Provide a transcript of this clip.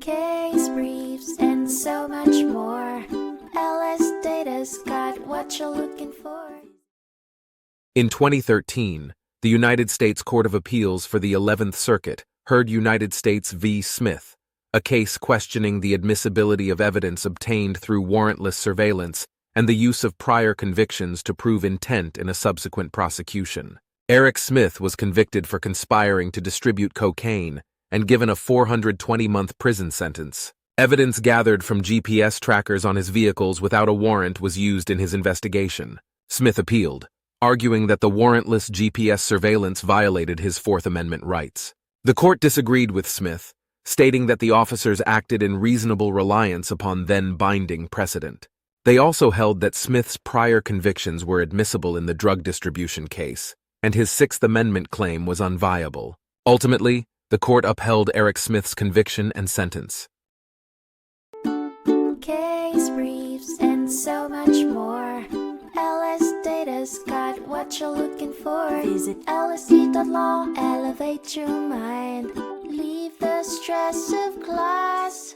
case briefs, and so much more. LSData's got what you're looking for. In 2013, the United States Court of Appeals for the 11th Circuit heard United States v. Smith, a case questioning the admissibility of evidence obtained through warrantless surveillance and the use of prior convictions to prove intent in a subsequent prosecution. Erick Smith was convicted for conspiring to distribute cocaine and given a 420-month prison sentence. Evidence gathered from GPS trackers on his vehicles without a warrant was used in his investigation. Smith appealed, arguing that the warrantless GPS surveillance violated his Fourth Amendment rights. The court disagreed with Smith, stating that the officers acted in reasonable reliance upon then-binding precedent. They also held that Smith's prior convictions were admissible in the drug distribution case, and his Sixth Amendment claim was unviable. Ultimately, the court upheld Erick Smith's conviction and sentence. Case briefs, and so much more. LSData's got what you're looking for. Visit LSD.law, elevate your mind. Leave the stress of class.